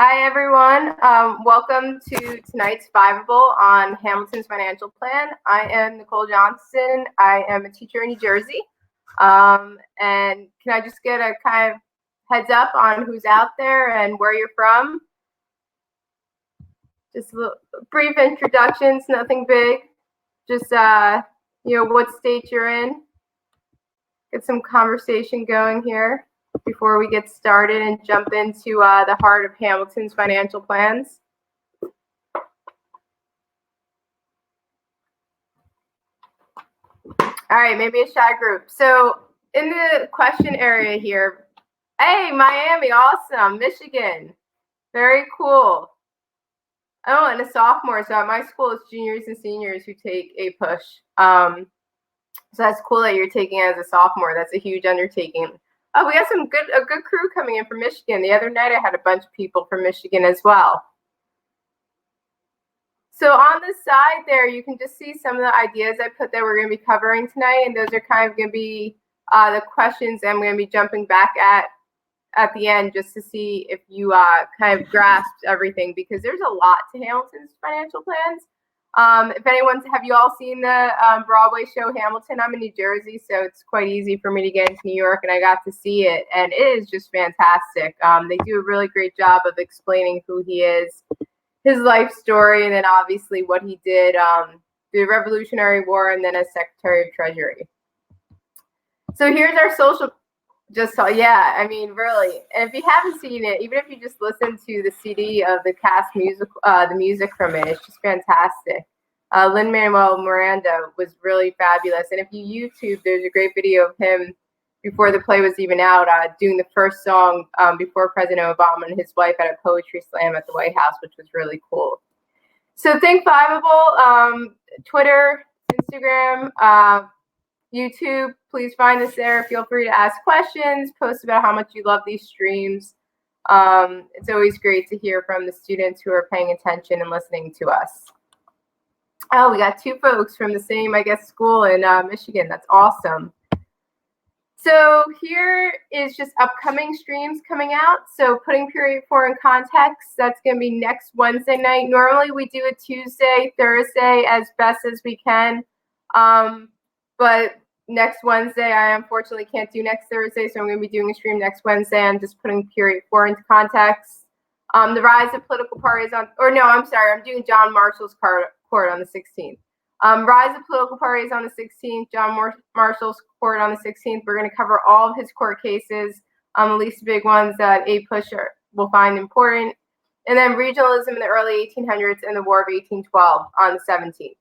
Hi, everyone. Welcome to tonight's Fiveable on Hamilton's financial plan. I am Nicole Johnson. I am a teacher in New Jersey. And can I just get a kind of heads up on who's out there and where you're from? Just a little brief introductions, nothing big. Just, what state you're in. Get some conversation going here before we get started and jump into the heart of Hamilton's financial plans. All right, maybe a shy group. So in the question area here, hey, Miami, awesome. Michigan, very cool. Oh, and a sophomore. So at my school, it's juniors and seniors who take APUSH. So that's cool that you're taking it as a sophomore. That's a huge undertaking. Oh, we got a good crew coming in from Michigan. The other night I had a bunch of people from Michigan as well. So on the side there, you can just see some of the ideas I put that we're going to be covering tonight. And those are kind of going to be the questions I'm going to be jumping back at the end just to see if you kind of grasped everything, because there's a lot to Hamilton's financial plans. Have you all seen the Broadway show Hamilton? I'm in New Jersey, so it's quite easy for me to get into New York, and I got to see it, and it is just fantastic. They do a really great job of explaining who he is, his life story, and then obviously what he did through the Revolutionary War and then as Secretary of Treasury. So here's our social. Really. And if you haven't seen it, even if you just listen to the CD of the cast music, the music from it, it's just fantastic. Lin-Manuel Miranda was really fabulous. And if you YouTube, there's a great video of him before the play was even out, doing the first song before President Obama and his wife at a poetry slam at the White House, which was really cool. So think Fiveable, Twitter, Instagram, YouTube, please find us there. Feel free to ask questions, post about how much you love these streams. It's always great to hear from the students who are paying attention and listening to us. Oh, we got two folks from the same, school in Michigan. That's awesome. So here is just upcoming streams coming out. So putting period 4 in context, that's going to be next Wednesday night. Normally we do it Tuesday, Thursday as best as we can. But next Wednesday, I unfortunately can't do next Thursday, so I'm going to be doing a stream next Wednesday. I'm just putting period 4 into context. The rise of political parties I'm doing John Marshall's court on the 16th. Rise of political parties on the 16th, John Marshall's court on the 16th. We're going to cover all of his court cases, at least the big ones that APUSH will find important. And then regionalism in the early 1800s and the War of 1812 on the 17th.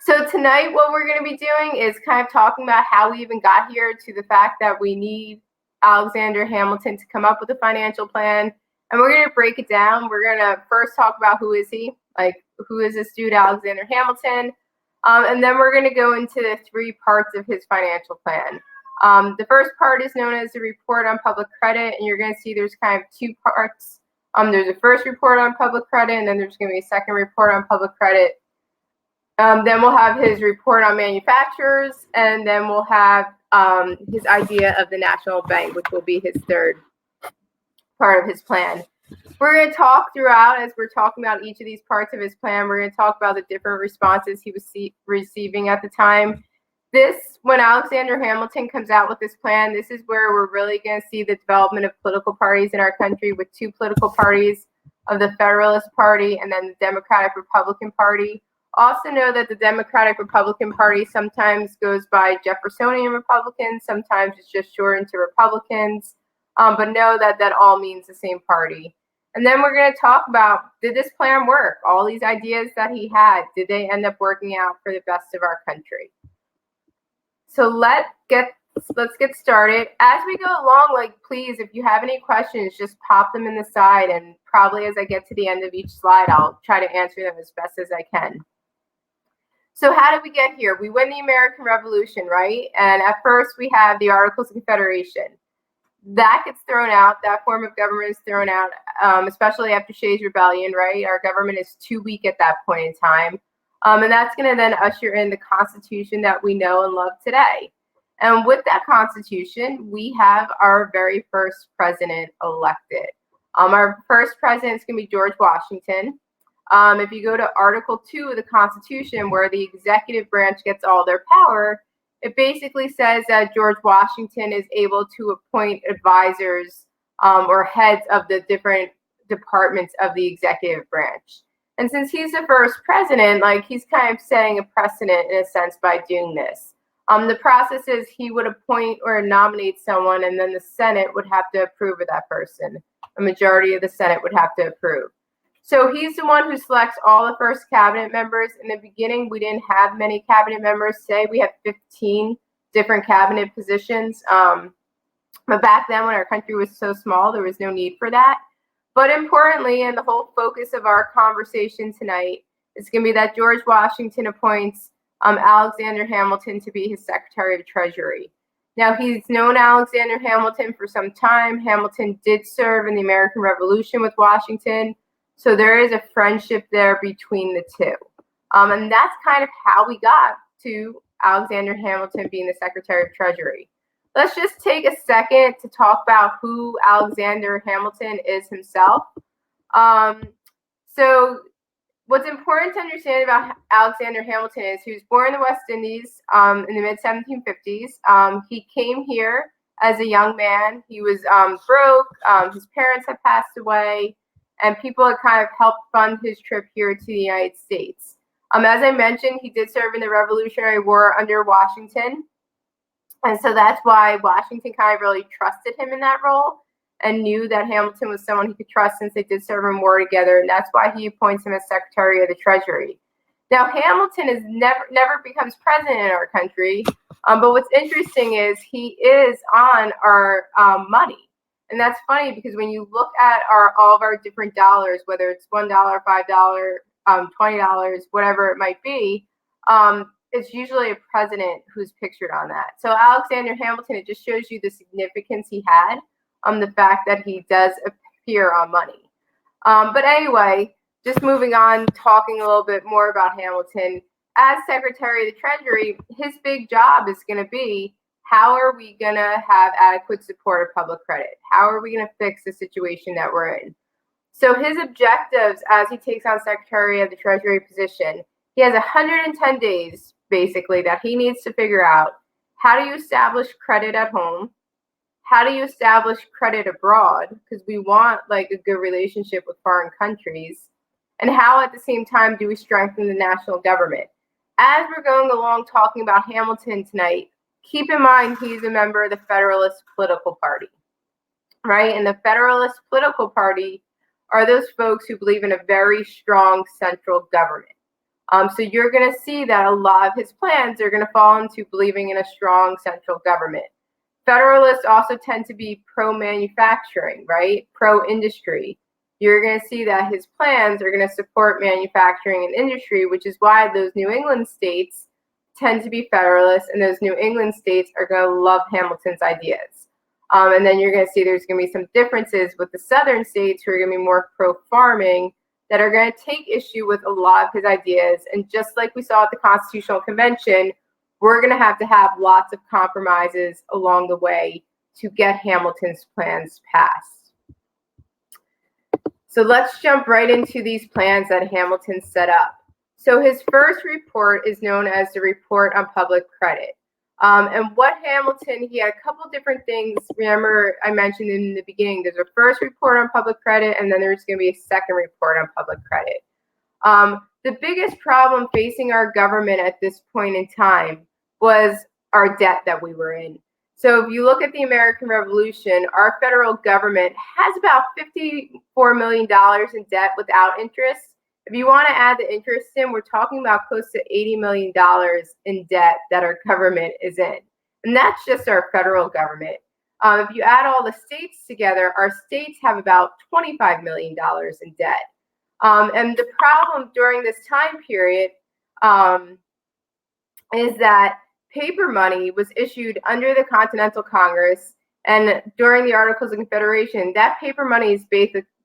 So tonight, what we're going to be doing is kind of talking about how we even got here to the fact that we need Alexander Hamilton to come up with a financial plan. And we're going to break it down. We're going to first talk about who is he, who is this dude, Alexander Hamilton? And then we're going to go into the 3 parts of his financial plan. The first part is known as the report on public credit. And you're going to see there's kind of 2 parts. There's a first report on public credit, and then there's going to be a second report on public credit. Then we'll have his report on manufacturers, and then we'll have his idea of the national bank, which will be his third part of his plan. We're going to talk throughout, as we're talking about each of these parts of his plan, we're going to talk about the different responses he was receiving at the time. When Alexander Hamilton comes out with this plan, this is where we're really going to see the development of political parties in our country, with 2 political parties of the Federalist Party and then the Democratic-Republican Party. Also know that the Democratic-Republican Party sometimes goes by Jeffersonian Republicans, sometimes it's just shortened to Republicans, but know that that all means the same party. And then we're going to talk about, did this plan work? All these ideas that he had, did they end up working out for the best of our country? So let's get started. As we go along, please, if you have any questions, just pop them in the side, and probably as I get to the end of each slide, I'll try to answer them as best as I can. So how did we get here? We win the American Revolution, right? And at first we have the Articles of Confederation. That gets thrown out. That form of government is thrown out, especially after Shays' Rebellion, right? Our government is too weak at that point in time. And that's going to then usher in the Constitution that we know and love today. And with that Constitution, we have our very first president elected. Our first president is going to be George Washington. If you go to Article 2 of the Constitution, where the executive branch gets all their power, it basically says that George Washington is able to appoint advisors or heads of the different departments of the executive branch. And since he's the first president, like, he's kind of setting a precedent in a sense by doing this. The process is he would appoint or nominate someone, and then the Senate would have to approve of that person. A majority of the Senate would have to approve. So he's the one who selects all the first cabinet members. In the beginning, we didn't have many cabinet members. Today, we have 15 different cabinet positions. But back then, when our country was so small, there was no need for that. But importantly, and the whole focus of our conversation tonight is going to be that George Washington appoints Alexander Hamilton to be his Secretary of Treasury. Now, he's known Alexander Hamilton for some time. Hamilton did serve in the American Revolution with Washington. So there is a friendship there between the two. And that's kind of how we got to Alexander Hamilton being the Secretary of Treasury. Let's just take a second to talk about who Alexander Hamilton is himself. So what's important to understand about Alexander Hamilton is he was born in the West Indies in the mid-1750s. He came here as a young man. He was broke. His parents had passed away, and people had kind of helped fund his trip here to the United States. As I mentioned, he did serve in the Revolutionary War under Washington. And so that's why Washington kind of really trusted him in that role and knew that Hamilton was someone he could trust since they did serve in war together. And that's why he appoints him as Secretary of the Treasury. Now, Hamilton is never becomes president in our country. But what's interesting is he is on our money. And that's funny because when you look at all of our different dollars, whether it's $1, $5, $20, whatever it might be, it's usually a president who's pictured on that. So Alexander Hamilton, it just shows you the significance he had, the fact that he does appear on money. But anyway, just moving on, talking a little bit more about Hamilton. As Secretary of the Treasury, his big job is going to be, how are we going to have adequate support of public credit? How are we going to fix the situation that we're in? So his objectives as he takes on Secretary of the Treasury position, he has 110 days, basically, that he needs to figure out, how do you establish credit at home? How do you establish credit abroad? Because we want like a good relationship with foreign countries. And how at the same time do we strengthen the national government? As we're going along talking about Hamilton tonight, keep in mind he's a member of the Federalist political party, right? And the Federalist political party are those folks who believe in a very strong central government. So you're going to see that a lot of his plans are going to fall into believing in a strong central government. Federalists also tend to be pro-manufacturing, right? Pro-industry. You're going to see that his plans are going to support manufacturing and industry, which is why those New England states tend to be Federalists, and those New England states are going to love Hamilton's ideas. And then you're going to see there's going to be some differences with the Southern states who are going to be more pro-farming, that are going to take issue with a lot of his ideas. And just like we saw at the Constitutional Convention, we're going to have lots of compromises along the way to get Hamilton's plans passed. So let's jump right into these plans that Hamilton set up. So his first report is known as the Report on Public Credit. And what Hamilton, he had a couple different things. Remember, I mentioned in the beginning, there's a first report on public credit, and then there's going to be a second report on public credit. The biggest problem facing our government at this point in time was our debt that we were in. So if you look at the American Revolution, our federal government has about $54 million in debt without interest. If you want to add the interest in, we're talking about close to $80 million in debt that our government is in. And that's just our federal government. If you add all the states together, our states have about $25 million in debt. And the problem during this time period is that paper money was issued under the Continental Congress, and during the Articles of Confederation, that paper money is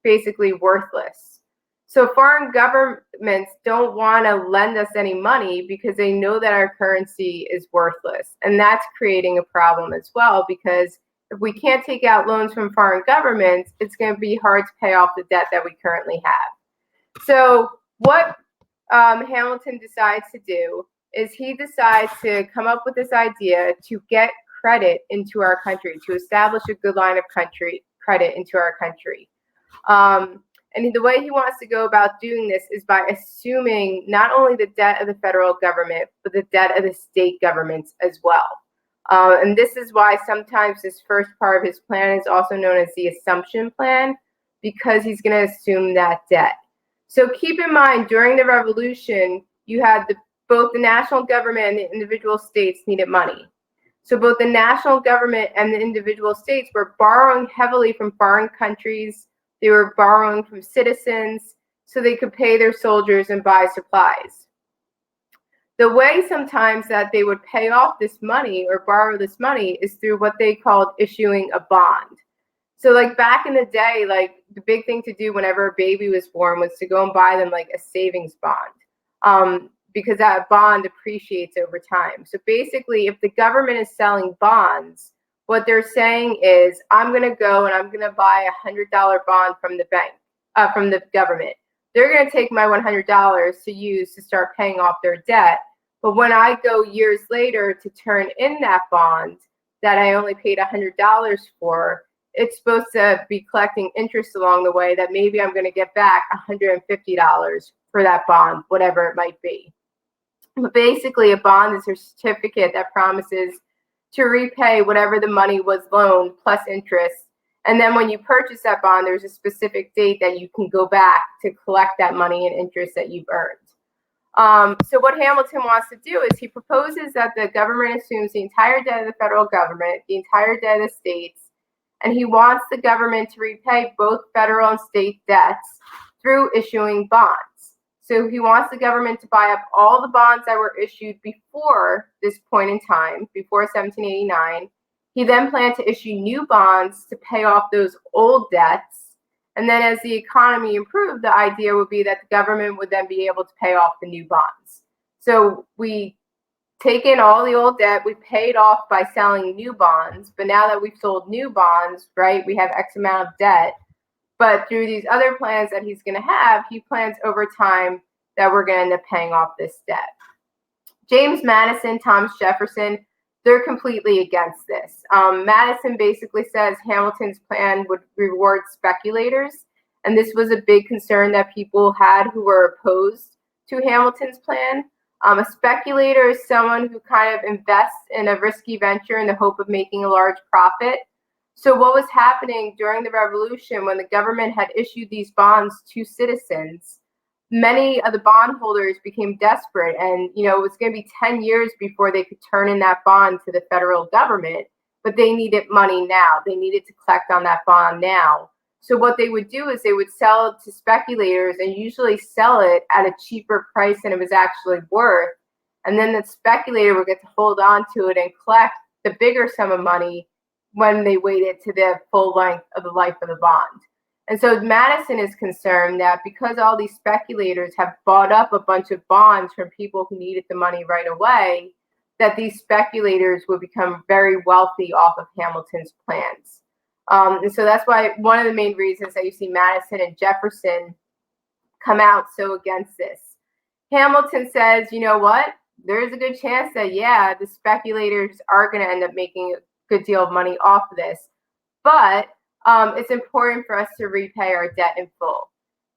basically worthless. So foreign governments don't want to lend us any money because they know that our currency is worthless. And that's creating a problem as well, because if we can't take out loans from foreign governments, it's going to be hard to pay off the debt that we currently have. So what Hamilton decides to do is he decides to come up with this idea to get credit into our country, to establish a good line of credit into our country. And the way he wants to go about doing this is by assuming not only the debt of the federal government, but the debt of the state governments as well. And this is why sometimes this first part of his plan is also known as the assumption plan, because he's going to assume that debt. So keep in mind, during the revolution, you had both the national government and the individual states needed money. So both the national government and the individual states were borrowing heavily from foreign countries. They were borrowing from citizens so they could pay their soldiers and buy supplies. The way sometimes that they would pay off this money or borrow this money is through what they called issuing a bond. So like back in the day, like the big thing to do whenever a baby was born was to go and buy them like a savings bond, because that bond appreciates over time. So basically, if the government is selling bonds, what they're saying is, I'm going to go and I'm going to buy a $100 bond from the bank, from the government. They're going to take my $100 to use to start paying off their debt. But when I go years later to turn in that bond that I only paid $100 for, it's supposed to be collecting interest along the way that maybe I'm going to get back $150 for that bond, whatever it might be. But basically, a bond is a certificate that promises to repay whatever the money was loaned plus interest. And then when you purchase that bond, there's a specific date that you can go back to collect that money and interest that you've earned. So what Hamilton wants to do is he proposes that the government assumes the entire debt of the federal government, the entire debt of the states, and he wants the government to repay both federal and state debts through issuing bonds. So he wants the government to buy up all the bonds that were issued before this point in time, before 1789. He then planned to issue new bonds to pay off those old debts. And then as the economy improved, the idea would be that the government would then be able to pay off the new bonds. So we take in all the old debt, we paid off by selling new bonds. But now that we've sold new bonds, right, we have X amount of debt. But through these other plans that he's going to have, he plans over time that we're going to end up paying off this debt. James Madison, Thomas Jefferson, they're completely against this. Madison basically says Hamilton's plan would reward speculators. And this was a big concern that people had who were opposed to Hamilton's plan. A speculator is someone who kind of invests in a risky venture in the hope of making a large profit. So what was happening during the revolution when the government had issued these bonds to citizens, many of the bondholders became desperate, and it was going to be 10 years before they could turn in that bond to the federal government, but they needed money now. They needed to collect on that bond now. So what they would do is they would sell it to speculators and usually sell it at a cheaper price than it was actually worth. And then the speculator would get to hold on to it and collect the bigger sum of money when they waited to the full length of the life of the bond. And so Madison is concerned that because all these speculators have bought up a bunch of bonds from people who needed the money right away, that these speculators would become very wealthy off of Hamilton's plans. And so that's why one of the main reasons that you see Madison and Jefferson come out so against this. Hamilton says, you know what? There's a good chance that, yeah, the speculators are going to end up making a good deal of money off of this. But it's important for us to repay our debt in full.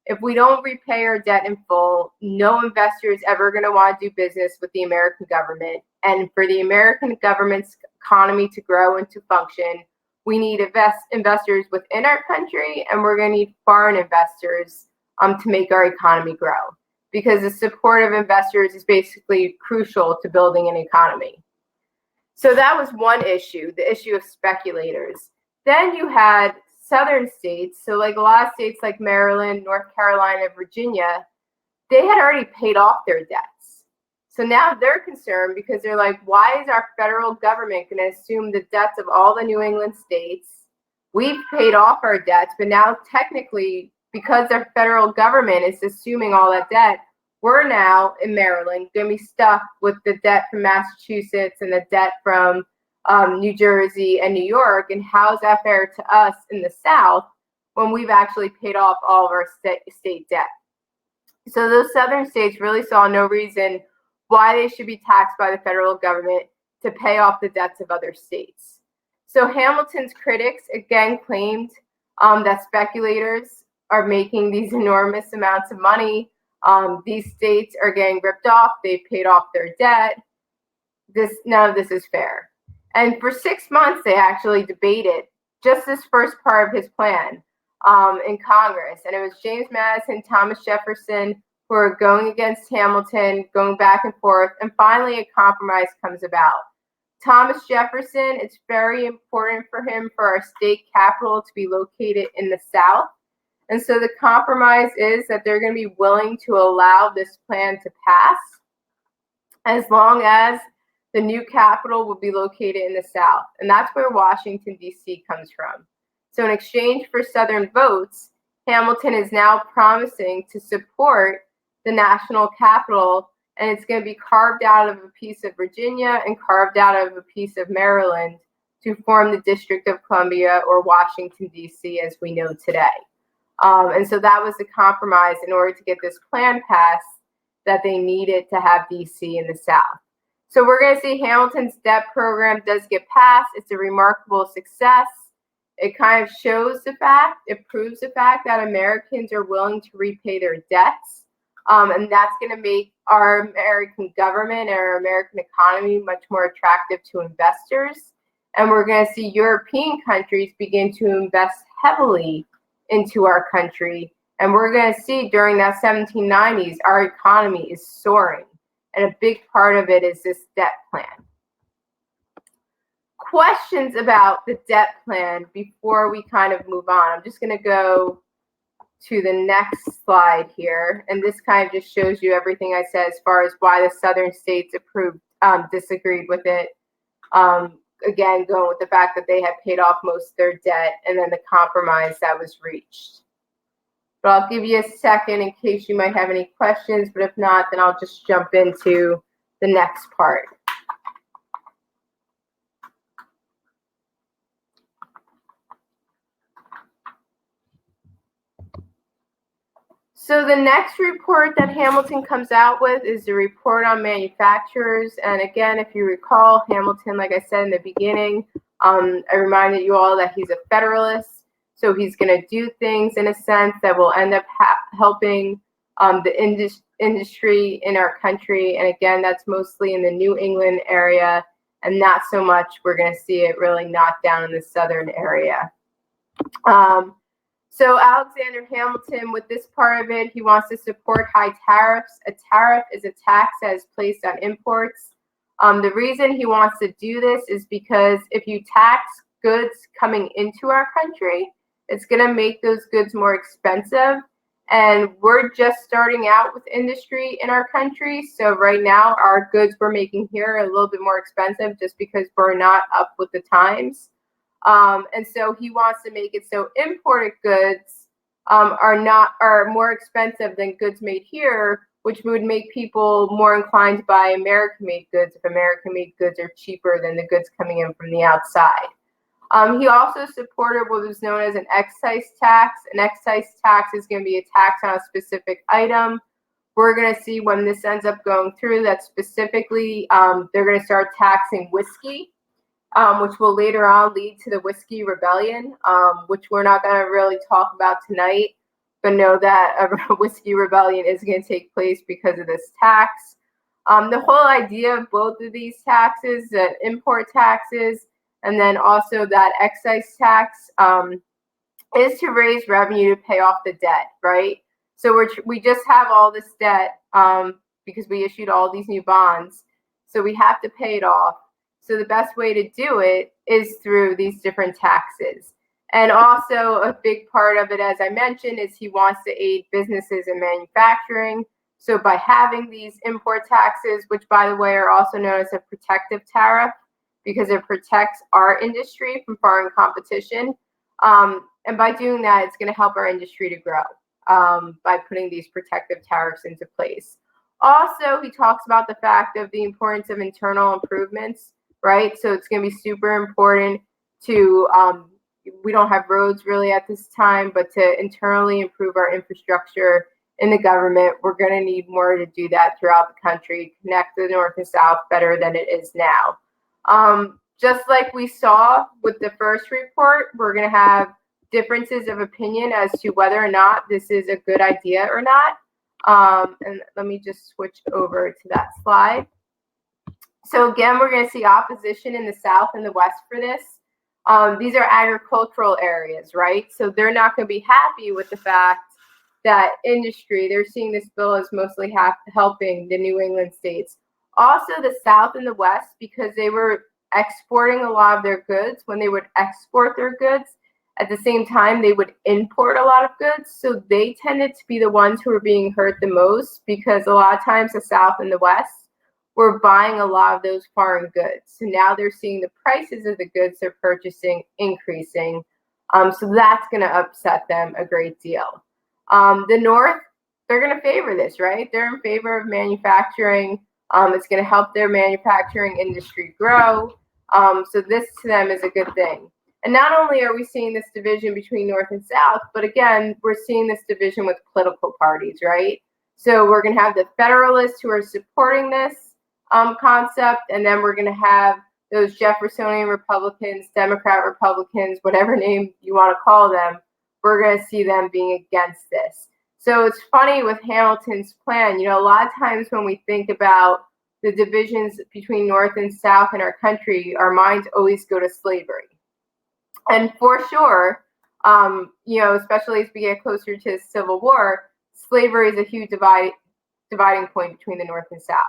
If we don't repay our debt in full, no investor is ever going to want to do business with the American government. And for the American government's economy to grow and to function, we need investors within our country, and we're going to need foreign investors to make our economy grow. Because the support of investors is basically crucial to building an economy. So that was one issue, the issue of speculators. Then you had southern states, so like a lot of states like Maryland, North Carolina, Virginia, they had already paid off their debts. So now they're concerned because they're like, why is our federal government going to assume the debts of all the New England states? We've paid off our debts, but now technically, because our federal government is assuming all that debt, we're now in Maryland going to be stuck with the debt from Massachusetts and the debt from New Jersey, and New York, and how is that fair to us in the South when we've actually paid off all of our state debt? So those southern states really saw no reason why they should be taxed by the federal government to pay off the debts of other states. So Hamilton's critics again claimed that speculators are making these enormous amounts of money. These states are getting ripped off. They've paid off their debt. None of this is fair. And for 6 months, they actually debated just this first part of his plan in Congress. And it was James Madison, Thomas Jefferson who are going against Hamilton, going back and forth. And finally, a compromise comes about. Thomas Jefferson, it's very important for him for our state capital to be located in the South. And so the compromise is that they're going to be willing to allow this plan to pass as long as the new capital will be located in the South. And that's where Washington, D.C. comes from. So in exchange for Southern votes, Hamilton is now promising to support the national capital, and it's going to be carved out of a piece of Virginia and carved out of a piece of Maryland to form the District of Columbia, or Washington, D.C., as we know today. And so that was the compromise in order to get this plan passed, that they needed to have D.C. in the South. So we're going to see Hamilton's debt program does get passed. It's a remarkable success. It kind of shows the fact, it proves the fact that Americans are willing to repay their debts. And that's going to make our American government and our American economy much more attractive to investors. And we're going to see European countries begin to invest heavily into our country. And we're going to see during that 1790s, our economy is soaring. And a big part of it is this debt plan. Questions about the debt plan before we kind of move on. I'm just going to go to the next slide here. And this kind of just shows you everything I said as far as why the southern states disagreed with it. Again, going with the fact that they had paid off most of their debt and then the compromise that was reached. But I'll give you a second in case you might have any questions, but if not, then I'll just jump into the next part. So the next report that Hamilton comes out with is the report on manufacturers. And again, if you recall, Hamilton, like I said in the beginning, I reminded you all that he's a Federalist. So he's going to do things in a sense that will end up helping the industry in our country. And again, that's mostly in the New England area, and not so much we're going to see it really knocked down in the southern area. So Alexander Hamilton, with this part of it, he wants to support high tariffs. A tariff is a tax that is placed on imports. The reason he wants to do this is because if you tax goods coming into our country, it's going to make those goods more expensive. And we're just starting out with industry in our country. So right now, our goods we're making here are a little bit more expensive just because we're not up with the times. And so he wants to make it so imported goods are more expensive than goods made here, which would make people more inclined to buy American-made goods if American-made goods are cheaper than the goods coming in from the outside. He also supported what was known as an excise tax. An excise tax is going to be a tax on a specific item. We're going to see when this ends up going through that specifically they're going to start taxing whiskey, which will later on lead to the Whiskey Rebellion, which we're not going to really talk about tonight, but know that a Whiskey Rebellion is going to take place because of this tax. The whole idea of both of these taxes, the import taxes, and then also that excise tax, is to raise revenue to pay off the debt, right? So we just have all this debt because we issued all these new bonds. So we have to pay it off. So the best way to do it is through these different taxes. And also a big part of it, as I mentioned, is he wants to aid businesses in manufacturing. So by having these import taxes, which by the way are also known as a protective tariff, because it protects our industry from foreign competition. And by doing that, it's going to help our industry to grow by putting these protective tariffs into place. Also, he talks about the fact of the importance of internal improvements, right? So it's going to be super important to, we don't have roads really at this time, but to internally improve our infrastructure in the government. We're going to need more to do that throughout the country, connect the North and South better than it is now. Just like we saw with the first report, we're going to have differences of opinion as to whether or not this is a good idea or not. And let me just switch over to that slide. So again, we're going to see opposition in the South and the West for this. These are agricultural areas, right? So they're not going to be happy with the fact that industry, they're seeing this bill as mostly helping the New England states. Also the South and the West, because they were exporting a lot of their goods. When they would export their goods, at the same time, they would import a lot of goods. So they tended to be the ones who were being hurt the most, because a lot of times the South and the West were buying a lot of those foreign goods. So now they're seeing the prices of the goods they're purchasing increasing. So that's going to upset them a great deal. The North, they're going to favor this, right? They're in favor of manufacturing. It's going to help their manufacturing industry grow. So this to them is a good thing. And not only are we seeing this division between North and South, but again, we're seeing this division with political parties, right? So we're going to have the Federalists who are supporting this concept, and then we're going to have those Jeffersonian Republicans, Democrat Republicans, whatever name you want to call them. We're going to see them being against this. So it's funny with Hamilton's plan, you know, a lot of times when we think about the divisions between North and South in our country, our minds always go to slavery. And for sure, you know, especially as we get closer to the Civil War, slavery is a huge dividing point between the North and South.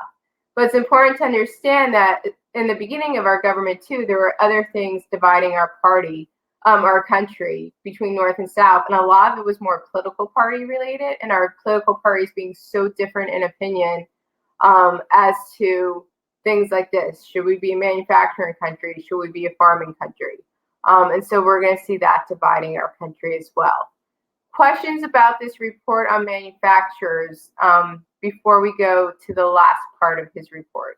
But it's important to understand that in the beginning of our government, too, there were other things dividing our party, our country, between North and South. And a lot of it was more political party related, and our political parties being so different in opinion as to things like this. Should we be a manufacturing country? Should we be a farming country? And so we're going to see that dividing our country as well. Questions about this report on manufacturers before we go to the last part of his report?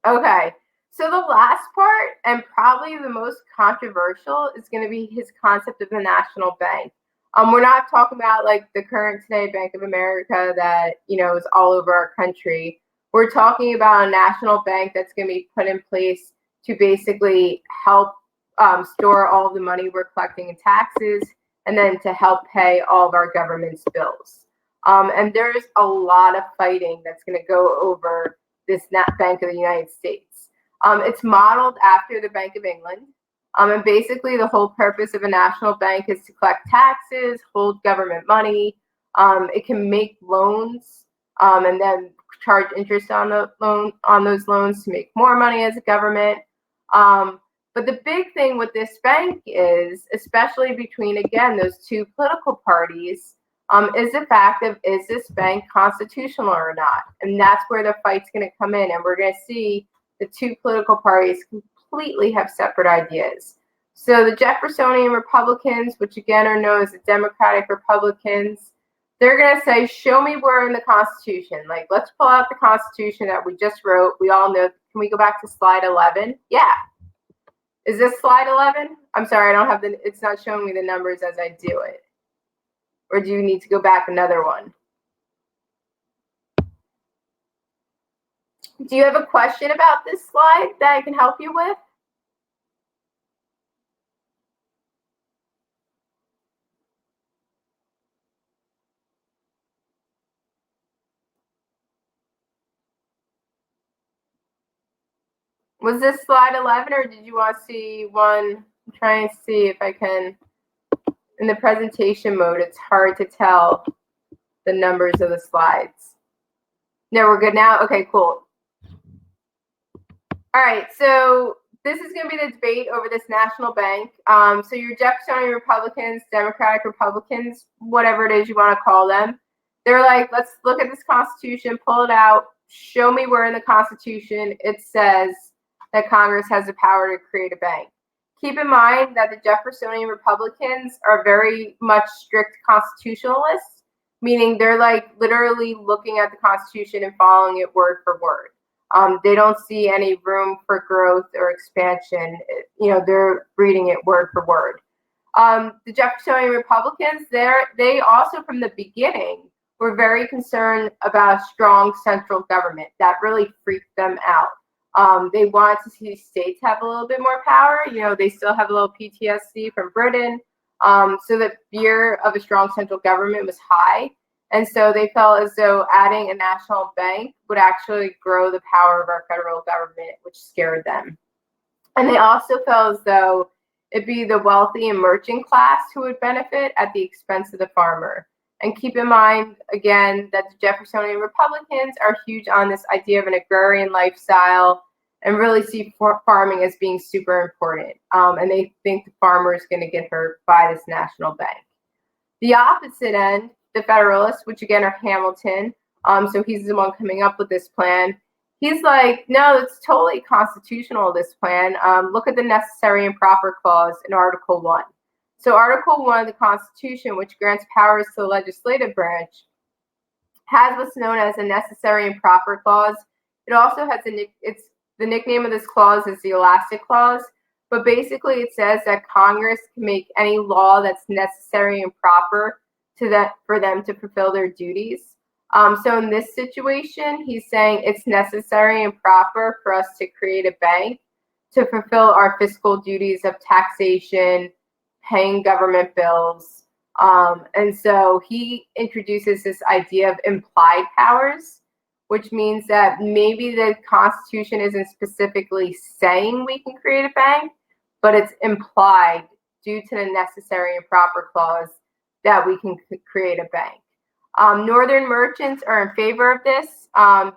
Okay, so the last part, and probably the most controversial, is going to be his concept of the national bank. We're not talking about like the current today Bank of America that, you know, is all over our country. We're talking about a national bank that's going to be put in place to basically help store all of the money we're collecting in taxes, and then to help pay all of our government's bills. And there's a lot of fighting that's going to go over this Bank of the United States. It's modeled after the Bank of England. And basically the whole purpose of a national bank is to collect taxes, hold government money. It can make loans and then charge interest on those loans to make more money as a government. But the big thing with this bank is, especially between, again, those two political parties, is the fact of, is this bank constitutional or not? And that's where the fight's going to come in. And we're going to see the two political parties completely have separate ideas. So the Jeffersonian Republicans, which again are known as the Democratic-Republicans, they're going to say, show me where in the Constitution. Like, let's pull out the Constitution that we just wrote. We all know. Can we go back to slide 11? Yeah. Is this slide 11? I'm sorry, I don't have it's not showing me the numbers as I do it. Or do you need to go back another one? Do you have a question about this slide that I can help you with? Was this slide 11, or did you want to see one? I'm trying to see if I can. In the presentation mode, it's hard to tell the numbers of the slides. No, we're good now? Okay, cool. All right, so this is going to be the debate over this national bank. So your Jeffersonian Republicans, Democratic Republicans, whatever it is you want to call them, they're like, let's look at this Constitution, pull it out, show me where in the Constitution it says that Congress has the power to create a bank. Keep in mind that the Jeffersonian Republicans are very much strict constitutionalists. meaning they're like literally looking at the Constitution and following it word for word. They don't see any room for growth or expansion. They're reading it word for word. The Jeffersonian Republicans, they also from the beginning were very concerned about strong central government. That really freaked them out. They wanted to see states have a little bit more power. They still have a little PTSD from Britain. So the fear of a strong central government was high. And so they felt as though adding a national bank would actually grow the power of our federal government, which scared them. And they also felt as though it'd be the wealthy emerging class who would benefit at the expense of the farmer. And keep in mind, again, that the Jeffersonian Republicans are huge on this idea of an agrarian lifestyle and really see farming as being super important. And they think the farmer is going to get hurt by this national bank. The opposite end, the Federalists, which again are Hamilton, so he's the one coming up with this plan. He's like, no, it's totally constitutional, this plan. Look at the necessary and proper clause in Article 1. So Article 1 of the Constitution, which grants powers to the legislative branch, has what's known as a necessary and proper clause. It also has the nickname of this clause is the elastic clause, but basically it says that Congress can make any law that's necessary and proper for them to fulfill their duties. So in this situation, he's saying it's necessary and proper for us to create a bank to fulfill our fiscal duties of taxation, paying government bills. And so he introduces this idea of implied powers, which means that maybe the Constitution isn't specifically saying we can create a bank, but it's implied due to the necessary and proper clause that we can create a bank. Northern merchants are in favor of this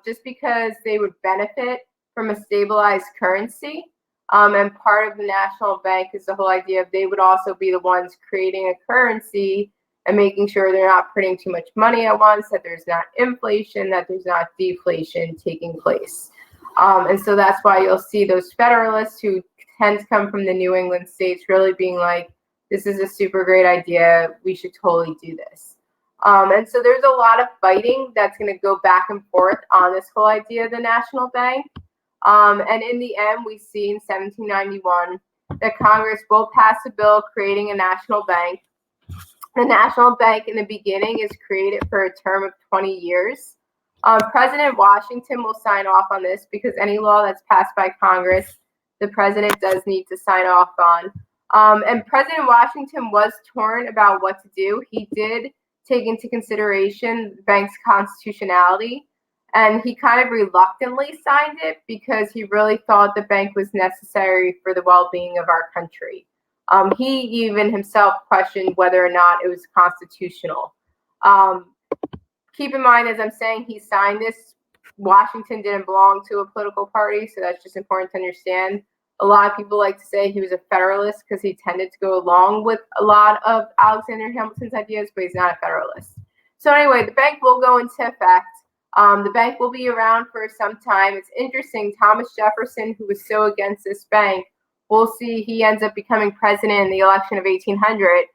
just because they would benefit from a stabilized currency. And part of the national bank is the whole idea of they would also be the ones creating a currency and making sure they're not printing too much money at once, that there's not inflation, that there's not deflation taking place. And so that's why you'll see those Federalists who tend to come from the New England states really being like, this is a super great idea. We should totally do this. And so there's a lot of fighting that's going to go back and forth on this whole idea of the national bank. And in the end, we see in 1791 that Congress will pass a bill creating a national bank. The national bank in the beginning is created for a term of 20 years. President Washington will sign off on this because any law that's passed by Congress, the president does need to sign off on. And President Washington was torn about what to do. He did take into consideration the bank's constitutionality, and he kind of reluctantly signed it because he really thought the bank was necessary for the well-being of our country. He even himself questioned whether or not it was constitutional. Keep in mind, as I'm saying, he signed this. Washington didn't belong to a political party, so that's just important to understand. A lot of people like to say he was a Federalist because he tended to go along with a lot of Alexander Hamilton's ideas, but he's not a Federalist. So anyway, the bank will go into effect. The bank will be around for some time. It's interesting, Thomas Jefferson, who was so against this bank, we'll see he ends up becoming president in the election of 1800.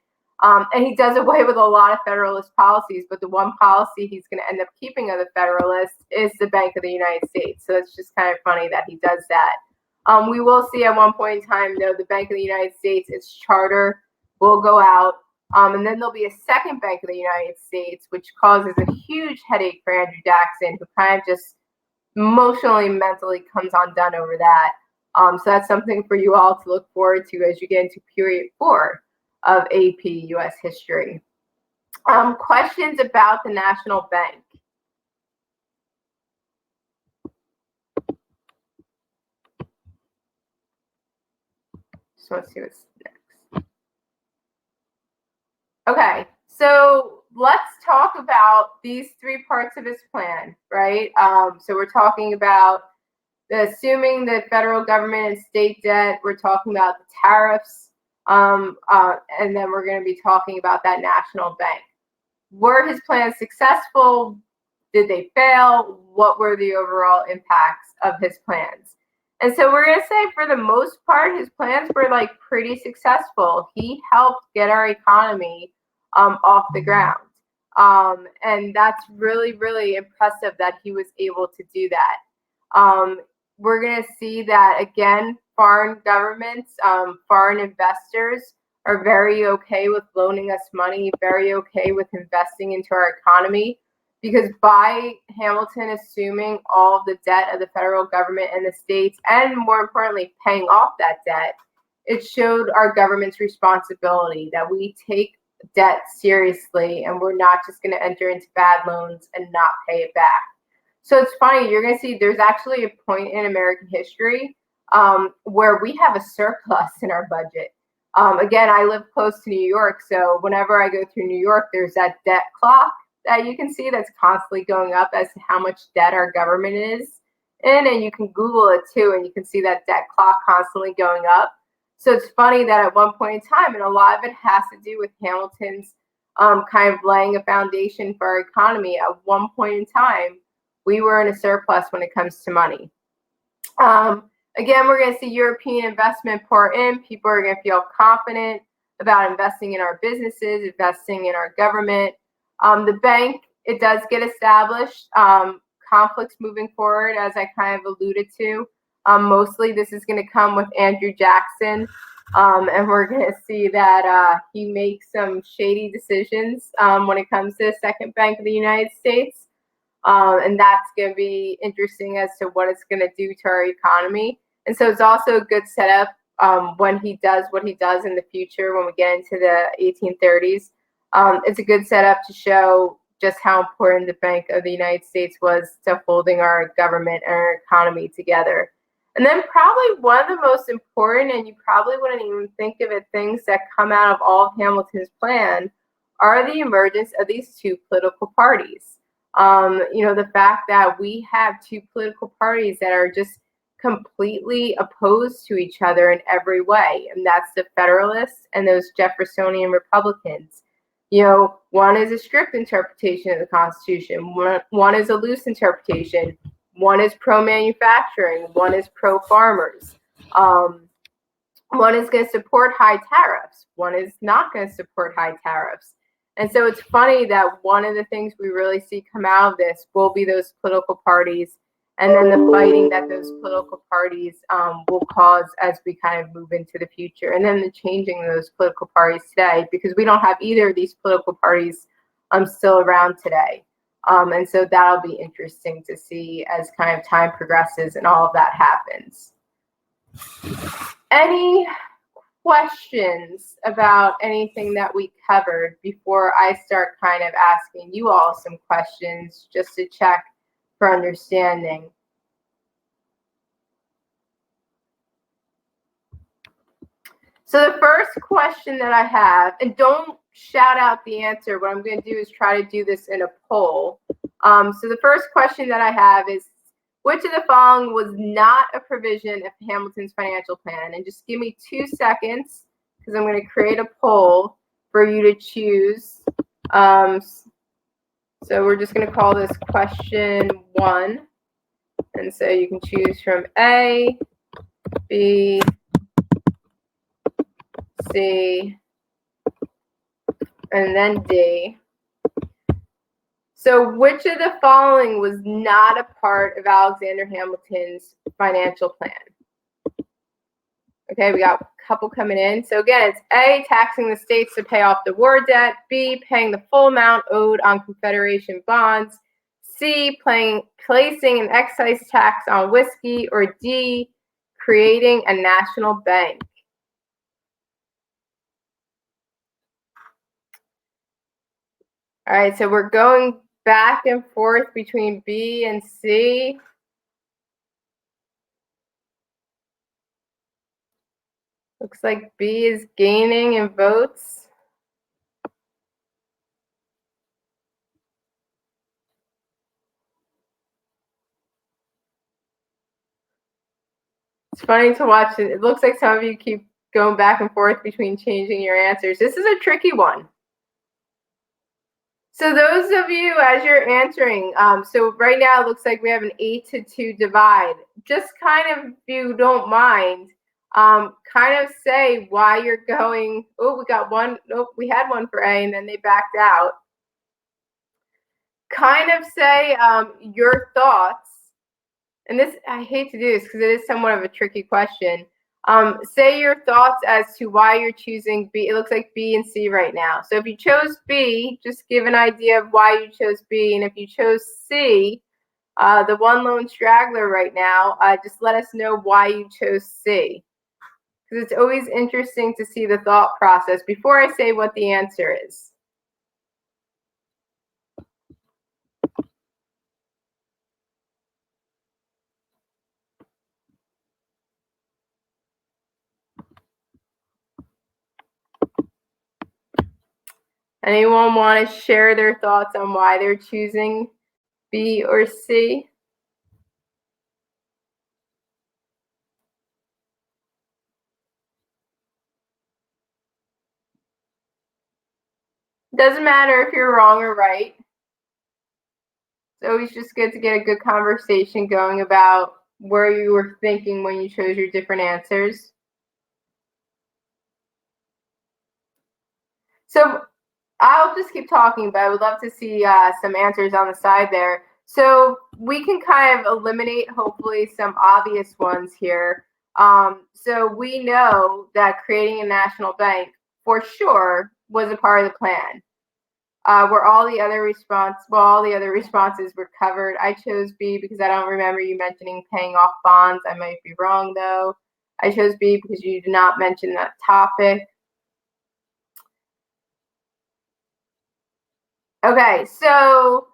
And he does away with a lot of Federalist policies, but the one policy he's going to end up keeping of the Federalists is the Bank of the United States. So it's just kind of funny that he does that. We will see at one point in time, though, the Bank of the United States, its charter will go out. And then there'll be a second Bank of the United States, which causes a huge headache for Andrew Jackson, who kind of just emotionally, mentally comes undone over that. So that's something for you all to look forward to as you get into period 4 of AP US history. Questions about the National Bank? Just want to see what's next. Okay, so let's talk about these 3 parts of his plan, right? So we're talking about assuming the federal government and state debt. We're talking about the tariffs, and then we're going to be talking about that national bank. Were his plans successful? Did they fail? What were the overall impacts of his plans? And so we're going to say for the most part, his plans were like pretty successful. He helped get our economy off the ground. And that's really, really impressive that he was able to do that. We're going to see that, again, foreign governments, foreign investors are very okay with loaning us money, very okay with investing into our economy, because by Hamilton assuming all of the debt of the federal government and the states, and more importantly, paying off that debt, it showed our government's responsibility that we take debt seriously and we're not just going to enter into bad loans and not pay it back. So it's funny, you're going to see there's actually a point in American history where we have a surplus in our budget. Again, I live close to New York, so whenever I go through New York, there's that debt clock that you can see that's constantly going up as to how much debt our government is in, and you can Google it too, and you can see that debt clock constantly going up. So it's funny that at one point in time, and a lot of it has to do with Hamilton's kind of laying a foundation for our economy. At one point in time, we were in a surplus when it comes to money. Again, we're going to see European investment pour in. People are going to feel confident about investing in our businesses, investing in our government. The bank, it does get established. Conflicts moving forward, as I kind of alluded to. Mostly this is going to come with Andrew Jackson, and we're going to see that he makes some shady decisions when it comes to the Second Bank of the United States. And that's going to be interesting as to what it's going to do to our economy. And so it's also a good setup when he does what he does in the future, when we get into the 1830s. It's a good setup to show just how important the Bank of the United States was to holding our government and our economy together. And then probably one of the most important, and you probably wouldn't even think of it, things that come out of all of Hamilton's plan are the emergence of these two political parties. The fact that we have two political parties that are just completely opposed to each other in every way, and that's the Federalists and those Jeffersonian Republicans. One is a strict interpretation of the Constitution, one is a loose interpretation, one is pro-manufacturing, one is pro-farmers. One is going to support high tariffs, one is not going to support high tariffs. And so it's funny that one of the things we really see come out of this will be those political parties, and then the fighting that those political parties will cause as we kind of move into the future, and then the changing of those political parties today, because we don't have either of these political parties still around today. And so that'll be interesting to see as kind of time progresses and all of that happens. Any questions about anything that we covered before I start kind of asking you all some questions just to check for understanding? So the first question that I have, and don't shout out the answer, what I'm going to do is try to do this in a poll. So the first question that I have is, which of the following was not a provision of Hamilton's financial plan? And just give me 2 seconds, because I'm going to create a poll for you to choose. So we're just going to call this question 1. And so you can choose from A, B, C, and then D. So which of the following was not a part of Alexander Hamilton's financial plan? Okay, we got a couple coming in. So again, it's A, taxing the states to pay off the war debt. B, paying the full amount owed on Confederation bonds. C, placing an excise tax on whiskey. Or D, creating a national bank. All right, so we're going back and forth between B and C. Looks like B is gaining in votes. It's funny to watch it. It looks like some of you keep going back and forth between changing your answers. This is a tricky one. So those of you, as you're answering, so right now it looks like we have an 8-2 divide. Just kind of, if you don't mind, kind of say why you're going. Oh, we got one. Nope, we had one for A, and then they backed out. kind of say your thoughts. And this, I hate to do this because it is somewhat of a tricky question. Say your thoughts as to why you're choosing B. It looks like B and C right now. So if you chose B, just give an idea of why you chose B. And if you chose C, the one lone straggler right now, just let us know why you chose C. Because it's always interesting to see the thought process before I say what the answer is. Anyone want to share their thoughts on why they're choosing B or C? Doesn't matter if you're wrong or right. It's always just good to get a good conversation going about where you were thinking when you chose your different answers. So I'll just keep talking, but I would love to see some answers on the side there. So we can kind of eliminate, hopefully, some obvious ones here. So we know that creating a national bank, for sure, was a part of the plan. Were all the other responses were covered. I chose B because I don't remember you mentioning paying off bonds. I might be wrong, though. I chose B because you did not mention that topic. Okay, so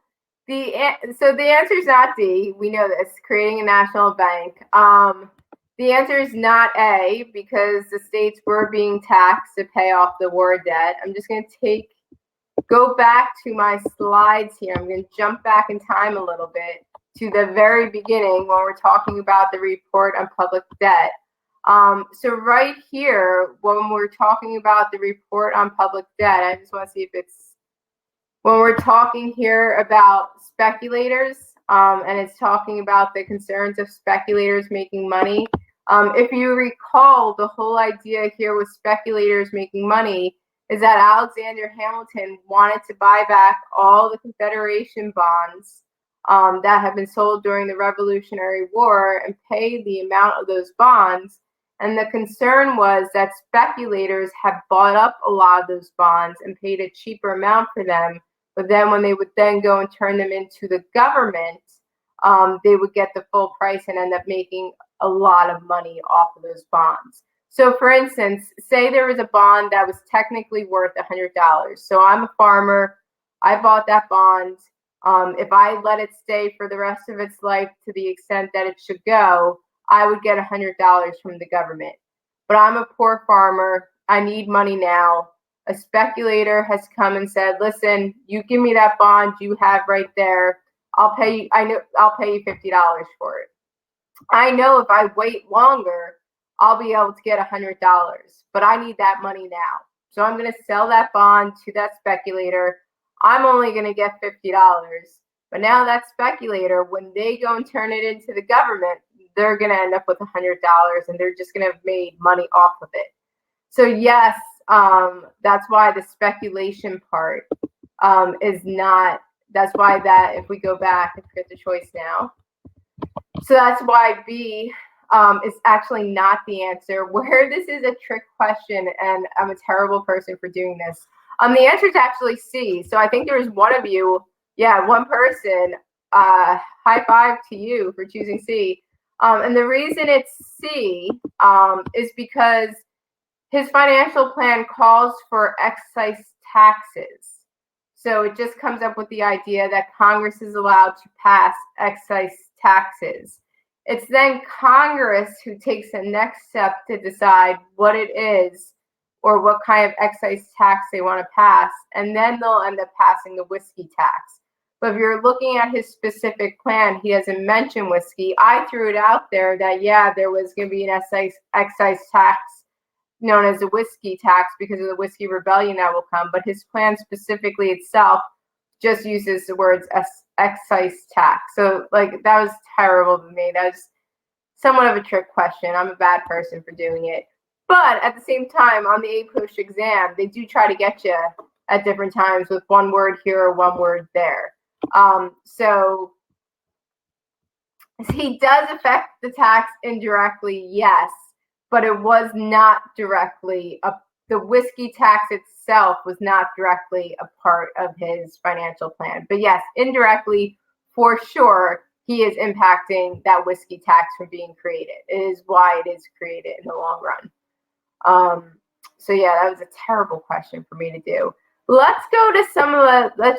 the answer is not D. We know this. Creating a national bank. The answer is not A because the states were being taxed to pay off the war debt. I'm just going to go back to my slides here. I'm going to jump back in time a little bit to the very beginning when we're talking about the report on public debt. So right here, when we're talking about the report on public debt, I just want to see if it's when we're talking here about speculators, and it's talking about the concerns of speculators making money. If you recall, the whole idea here with speculators making money is that Alexander Hamilton wanted to buy back all the Confederation bonds that have been sold during the Revolutionary War and pay the amount of those bonds. And the concern was that speculators had bought up a lot of those bonds and paid a cheaper amount for them. But then when they would then go and turn them into the government, they would get the full price and end up making a lot of money off of those bonds. So for instance, say there was a bond that was technically worth $100. So I'm a farmer. I bought that bond. If I let it stay for the rest of its life to the extent that it should go, I would get $100 from the government. But I'm a poor farmer. I need money now. A speculator has come and said, listen, you give me that bond you have right there. I'll pay you $50 for it. I know if I wait longer, I'll be able to get $100, but I need that money now. So I'm going to sell that bond to that speculator. I'm only going to get $50. But now that speculator, when they go and turn it into the government, they're going to end up with $100 and they're just going to have made money off of it. So yes, that's why the speculation part is not, that's why that, if we go back and get the choice now. So that's why B is actually not the answer. Where this is a trick question, and I'm a terrible person for doing this. The answer is actually C. So I think there's one of you, one person, high five to you for choosing C. And the reason it's C is because his financial plan calls for excise taxes. So it just comes up with the idea that Congress is allowed to pass excise taxes. It's then Congress who takes the next step to decide what it is or what kind of excise tax they want to pass, and then they'll end up passing the whiskey tax. But if you're looking at his specific plan, he doesn't mention whiskey. I threw it out there that, there was going to be an excise tax known as a whiskey tax because of the whiskey rebellion that will come, but his plan specifically itself just uses the words excise tax. So that was terrible to me. That was somewhat of a trick question. I'm a bad person for doing it. But at the same time, on the APUSH exam, they do try to get you at different times with one word here or one word there. So he does affect the tax indirectly, yes, but it was not directly the whiskey tax itself was not directly a part of his financial plan. But yes, indirectly, for sure, he is impacting that whiskey tax from being created. It is why it is created in the long run. So yeah, that was a terrible question for me to do. Let's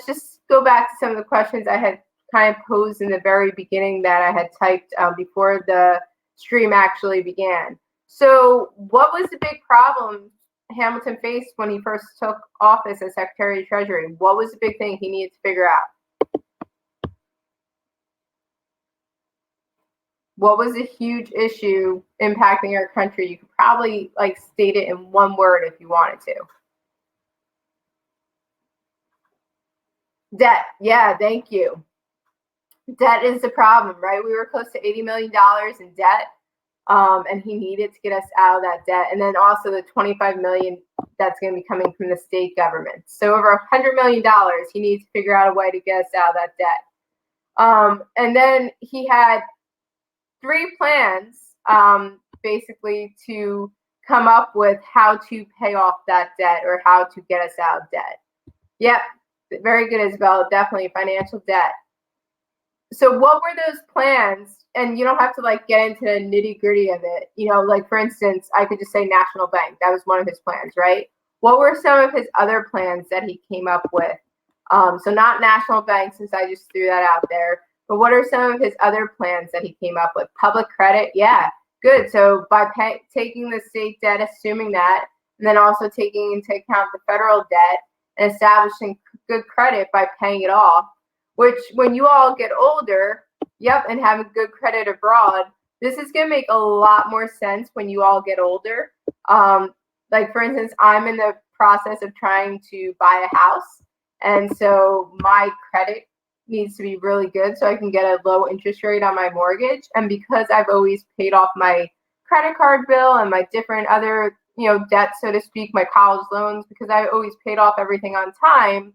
just go back to some of the questions I had kind of posed in the very beginning that I had typed before the stream actually began. So what was the big problem Hamilton faced when he first took office as Secretary of Treasury? What was the big thing he needed to figure out? What was a huge issue impacting our country? You could probably state it in one word if you wanted to. Debt. Yeah, thank you. Debt is the problem, right? We were close to $80 million in debt, and he needed to get us out of that debt. And then also the $25 million that's going to be coming from the state government. So over $100 million, he needs to figure out a way to get us out of that debt. And then he had 3 plans, basically, to come up with how to pay off that debt or how to get us out of debt. Yep, very good, Isabel. Definitely financial debt. So what were those plans? And you don't have to get into the nitty gritty of it. For instance, I could just say National Bank. That was one of his plans, right? What were some of his other plans that he came up with? So not National Bank, since I just threw that out there. But what are some of his other plans that he came up with? Public credit, yeah, good. So by taking the state debt, assuming that, and then also taking into account the federal debt and establishing good credit by paying it off, which when you all get older, and having good credit abroad, this is going to make a lot more sense when you all get older. For instance, I'm in the process of trying to buy a house. And so my credit needs to be really good so I can get a low interest rate on my mortgage. And because I've always paid off my credit card bill and my different other, debt, so to speak, my college loans, because I always paid off everything on time,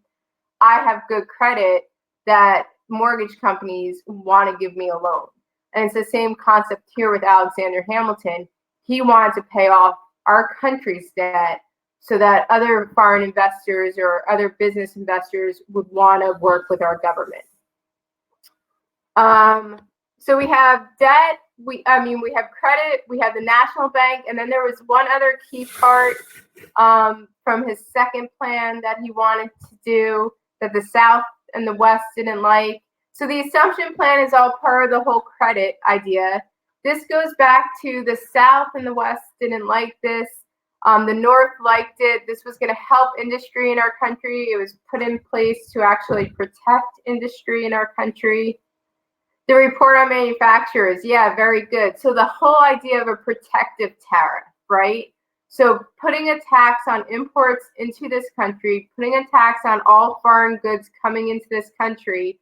I have good credit that mortgage companies want to give me a loan. And it's the same concept here with Alexander Hamilton. He wanted to pay off our country's debt so that other foreign investors or other business investors would want to work with our government. So we have debt, we have credit, we have the National Bank, and then there was one other key part from his second plan that he wanted to do that the South and the West didn't like. So the assumption plan is all part of the whole credit idea. This goes back to the South and the West didn't like this. The North liked it. This was going to help industry in our country. It was put in place to actually protect industry in our country. The report on manufacturers, yeah, very good. So the whole idea of a protective tariff, right? So putting a tax on imports into this country, putting a tax on all foreign goods coming into this country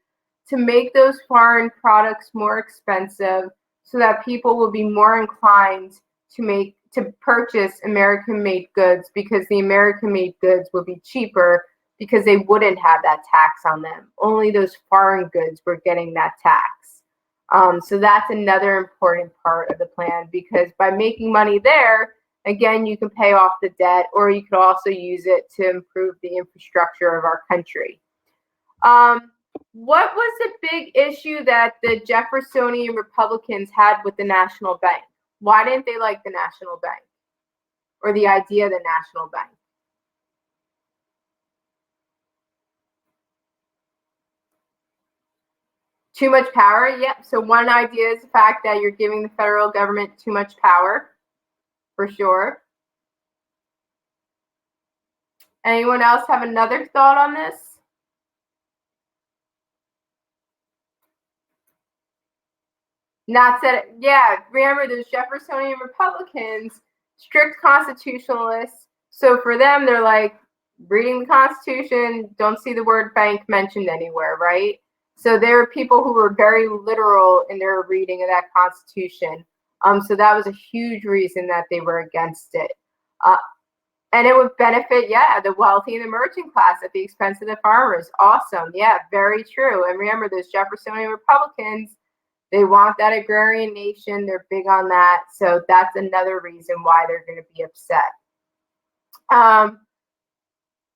to make those foreign products more expensive so that people will be more inclined to purchase American-made goods because the American-made goods will be cheaper because they wouldn't have that tax on them. Only those foreign goods were getting that tax. So that's another important part of the plan because by making money there, again, you can pay off the debt or you could also use it to improve the infrastructure of our country. What was the big issue that the Jeffersonian Republicans had with the National Bank? Why didn't they like the National Bank or the idea of the National Bank? Too much power? Yep. So one idea is the fact that you're giving the federal government too much power, for sure. Anyone else have another thought on this? Not said, yeah, remember those Jeffersonian Republicans, strict constitutionalists. So for them, they're like, reading the Constitution, don't see the word bank mentioned anywhere, right? So there are people who were very literal in their reading of that Constitution. So that was a huge reason that they were against it. And it would benefit, yeah, the wealthy and the merchant class at the expense of the farmers. Awesome. Yeah, very true. And remember, those Jeffersonian Republicans, they want that agrarian nation. They're big on that. So that's another reason why they're going to be upset.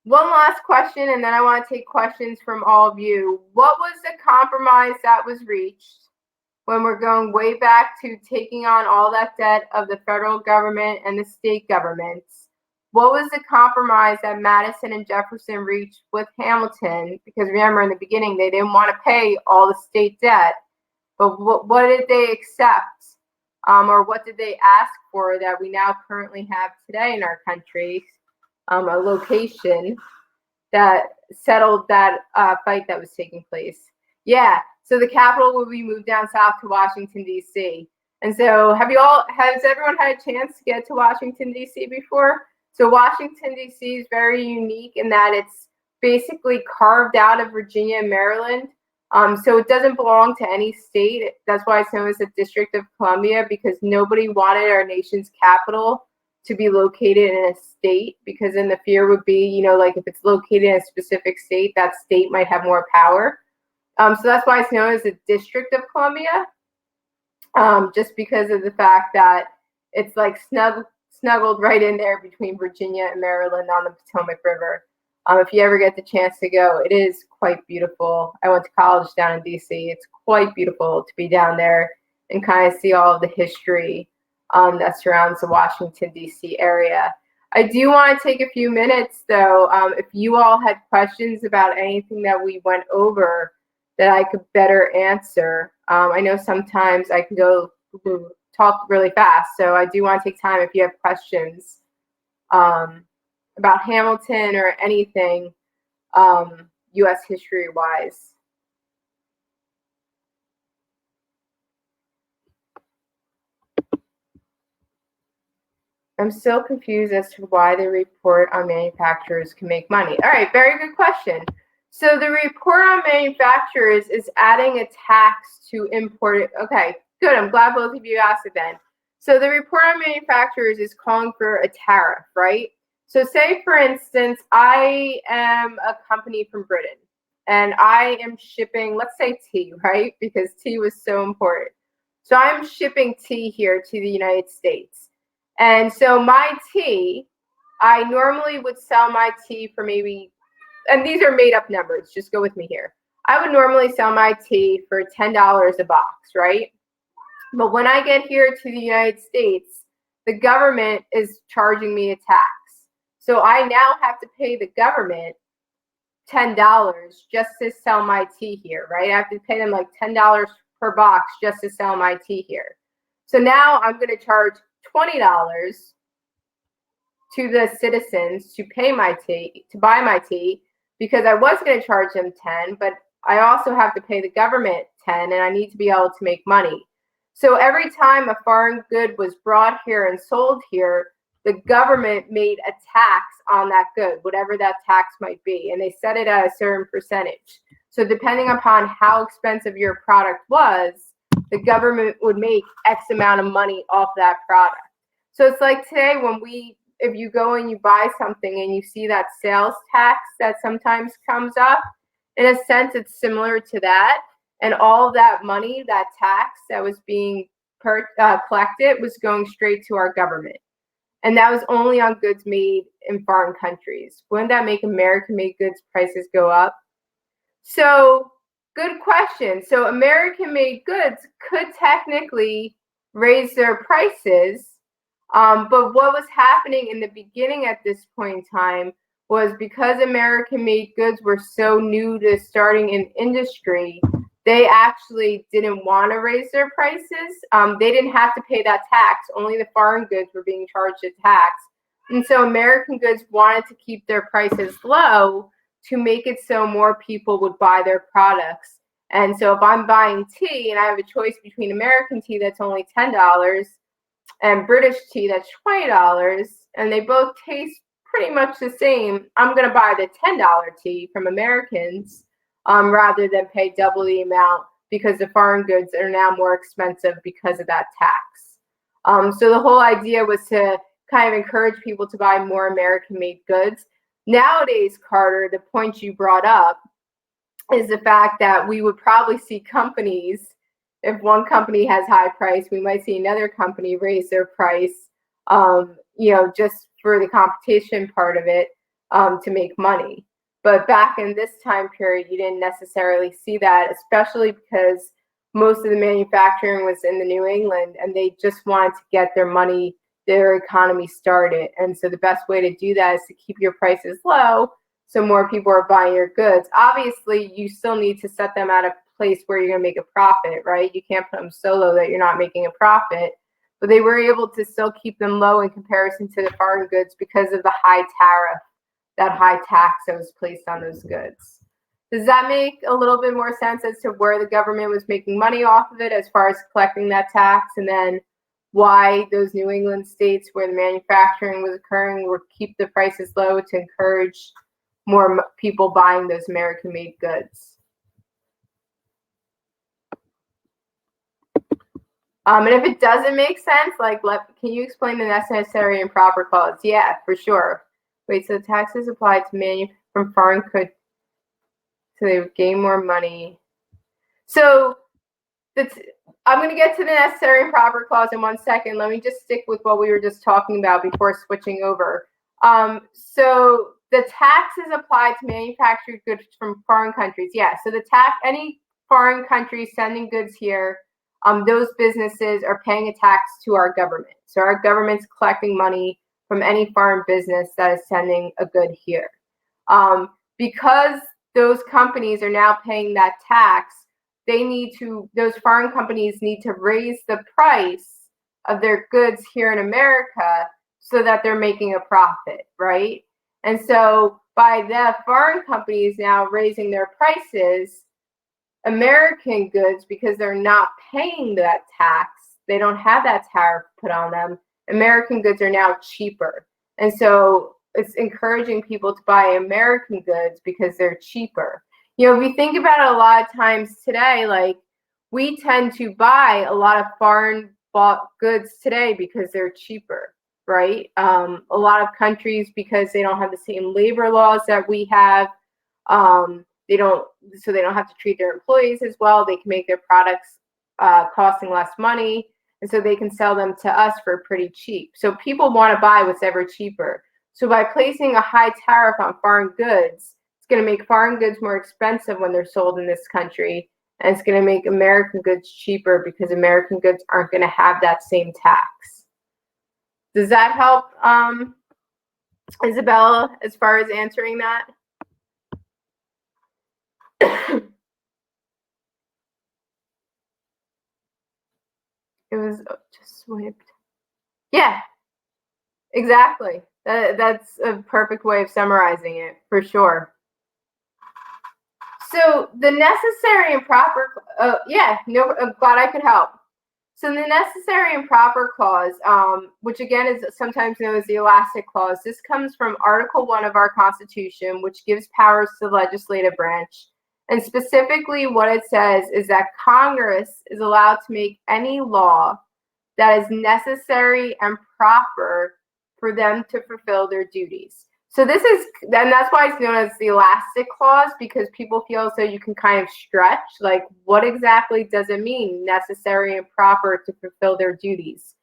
One last question, and then I want to take questions from all of you. What was the compromise that was reached when we're going way back to taking on all that debt of the federal government and the state governments? What was the compromise that Madison and Jefferson reached with Hamilton? Because remember, in the beginning, they didn't want to pay all the state debt. But what did they accept? Or what did they ask for that we now currently have today in our country? A location that settled that fight that was taking place. Yeah, so the capital will be moved down south to Washington, D.C. And so has everyone had a chance to get to Washington, D.C. before? So Washington, D.C. is very unique in that it's basically carved out of Virginia and Maryland. So it doesn't belong to any state. That's why it's known as the District of Columbia, because nobody wanted our nation's capital to be located in a state, because then the fear would be, like if it's located in a specific state, that state might have more power. So that's why it's known as the District of Columbia, just because of the fact that it's like snuggled right in there between Virginia and Maryland on the Potomac River. If you ever get the chance to go, it is quite beautiful. I went to college down in D.C. It's quite beautiful to be down there and kind of see all of the history that surrounds the Washington, D.C. area. I do want to take a few minutes, though, if you all had questions about anything that we went over that I could better answer. I know sometimes I can talk really fast, so I do want to take time if you have questions about Hamilton or anything U.S. history-wise. I'm still confused as to why the report on manufacturers can make money. All right, very good question. So the report on manufacturers is adding a tax to import. Okay, good. I'm glad both of you asked it then. So the report on manufacturers is calling for a tariff, right? So say, for instance, I am a company from Britain, and I am shipping, let's say tea, right? Because tea was so important. So I'm shipping tea here to the United States. And so my tea, I normally would sell my tea for maybe, and these are made up numbers, just go with me here. I would normally sell my tea for $10 a box, right? But when I get here to the United States, the government is charging me a tax. So I now have to pay the government $10 just to sell my tea here, right? I have to pay them like $10 per box just to sell my tea here. So now I'm going to charge $20 to the citizens to pay my tea, to buy my tea, because I was going to charge them 10, but I also have to pay the government 10, and I need to be able to make money. So every time a foreign good was brought here and sold here, the government made a tax on that good, whatever that tax might be, and they set it at a certain percentage. So depending upon how expensive your product was, the government would make X amount of money off that product. So it's like today when if you go and you buy something and you see that sales tax that sometimes comes up, in a sense, it's similar to that. And all of that money, that tax that was being collected was going straight to our government. And that was only on goods made in foreign countries. Wouldn't that make American-made goods prices go up? So, good question. So American-made goods could technically raise their prices, but what was happening in the beginning at this point in time was because American-made goods were so new to starting an industry, they actually didn't want to raise their prices. They didn't have to pay that tax. Only the foreign goods were being charged a tax. And so American goods wanted to keep their prices low to make it so more people would buy their products. And so if I'm buying tea and I have a choice between American tea that's only $10 and British tea that's $20, and they both taste pretty much the same, I'm going to buy the $10 tea from Americans rather than pay double the amount, because the foreign goods are now more expensive because of that tax. So the whole idea was to kind of encourage people to buy more American-made goods. Nowadays, Carter, the point you brought up is the fact that we would probably see companies, if one company has high price, we might see another company raise their price, just for the competition part of it, to make money. But back in this time period, you didn't necessarily see that, especially because most of the manufacturing was in the New England, and they just wanted to get their economy started. And so the best way to do that is to keep your prices low so more people are buying your goods. Obviously, you still need to set them at a place where you're going to make a profit, right? You can't put them so low that you're not making a profit. But they were able to still keep them low in comparison to the foreign goods because of the high tariff, that high tax that was placed on those goods. Does that make a little bit more sense as to where the government was making money off of it as far as collecting that tax, and then why those New England states where the manufacturing was occurring would keep the prices low to encourage more people buying those American-made goods? And if it doesn't make sense, can you explain the necessary and proper clause? Yeah, for sure. Wait, so the taxes applied to from foreign goods, so they would gain more money. So I'm going to get to the necessary and proper clause in 1 second. Let me just stick with what we were just talking about before switching over. So the taxes applied to manufactured goods from foreign countries. Yeah, so any foreign country sending goods here, those businesses are paying a tax to our government. So our government's collecting money from any foreign business that is sending a good here. Because those companies are now paying that tax, those foreign companies need to raise the price of their goods here in America so that they're making a profit, right? And so by the foreign companies now raising their prices, American goods, because they're not paying that tax, they don't have that tariff put on them, American goods are now cheaper. And so it's encouraging people to buy American goods because they're cheaper. If you think about it, a lot of times today, we tend to buy a lot of foreign bought goods today because they're cheaper, right? A lot of countries, because they don't have the same labor laws that we have, they don't have to treat their employees as well. They can make their products costing less money, and so they can sell them to us for pretty cheap. So people want to buy what's ever cheaper. So by placing a high tariff on foreign goods, it's going to make foreign goods more expensive when they're sold in this country, and it's going to make American goods cheaper because American goods aren't going to have that same tax. Does that help, Isabella, as far as answering that? It was just swiped. Yeah, exactly. That's a perfect way of summarizing it, for sure. So the necessary and proper, I'm glad I could help. So the necessary and proper clause, which again is sometimes known as the elastic clause, this comes from Article 1 of our Constitution, which gives powers to the legislative branch. And specifically what it says is that Congress is allowed to make any law that is necessary and proper for them to fulfill their duties. So and that's why it's known as the elastic clause, because people feel as though you can kind of stretch, what exactly does it mean, necessary and proper to fulfill their duties?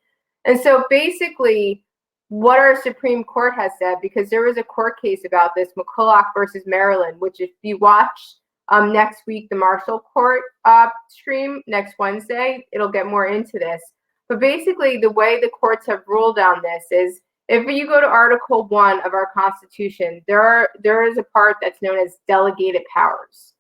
And so basically, what our Supreme Court has said, because there was a court case about this, McCulloch versus Maryland, which if you watch next week, the Marshall Court stream next Wednesday, it'll get more into this. But basically, the way the courts have ruled on this is, if you go to Article 1 of our Constitution, there is a part that's known as delegated powers,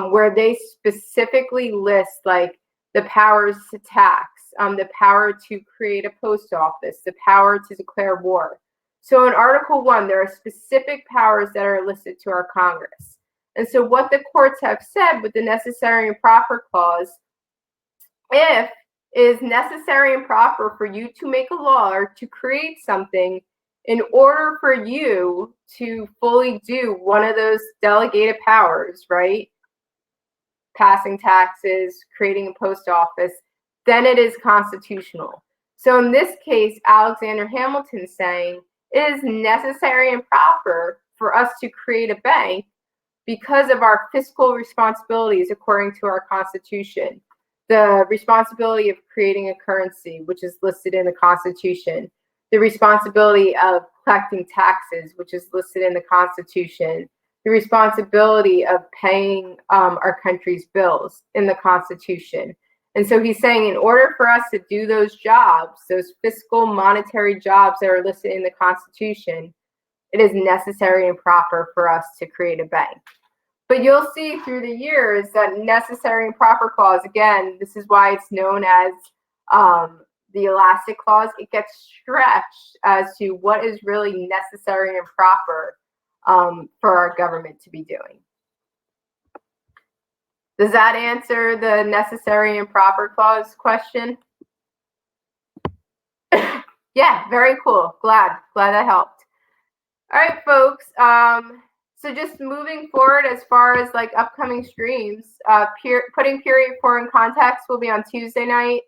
where they specifically list the powers to tax, the power to create a post office, the power to declare war. So in Article 1, there are specific powers that are listed to our Congress. And so what the courts have said with the necessary and proper clause, if it is necessary and proper for you to make a law or to create something, in order for you to fully do one of those delegated powers, right? Passing taxes, creating a post office, then it is constitutional. So in this case, Alexander Hamilton saying it is necessary and proper for us to create a bank because of our fiscal responsibilities according to our Constitution. The responsibility of creating a currency, which is listed in the Constitution. The responsibility of collecting taxes, which is listed in the Constitution. The responsibility of paying our country's bills in the Constitution. And so he's saying in order for us to do those jobs, those fiscal monetary jobs that are listed in the Constitution, it is necessary and proper for us to create a bank. But you'll see through the years that necessary and proper clause, again, this is why it's known as the elastic clause. It gets stretched as to what is really necessary and proper for our government to be doing. Does that answer the necessary and proper clause question? Yeah, very cool. Glad that helped. All right, folks. So just moving forward as far as like upcoming streams, putting period 4 in context will be on Tuesday night.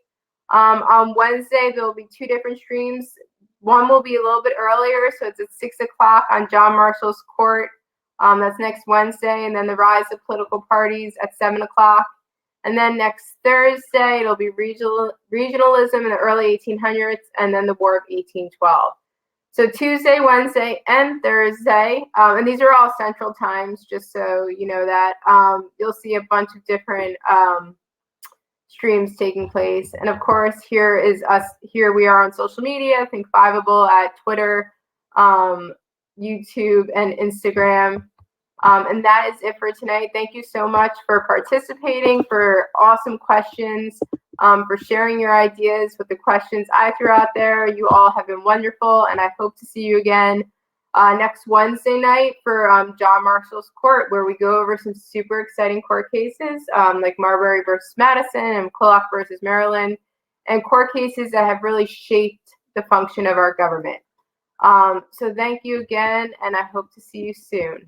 On Wednesday, there will be 2 different streams. One will be a little bit earlier, so it's at 6 o'clock on John Marshall's Court. That's next Wednesday, and then the rise of political parties at 7 o'clock. And then next Thursday, it'll be regionalism in the early 1800s, and then the War of 1812. So Tuesday, Wednesday, and Thursday, and these are all central times, just so you know that. You'll see a bunch of different streams taking place. And of course, here is us. Here we are on social media. Think Fiveable at Twitter, YouTube, and Instagram. And that is it for tonight. Thank you so much for participating, for awesome questions, for sharing your ideas with the questions I threw out there. You all have been wonderful, and I hope to see you again next Wednesday night for John Marshall's Court, where we go over some super exciting court cases like Marbury versus Madison and McCulloch versus Maryland, and court cases that have really shaped the function of our government. So thank you again, and I hope to see you soon.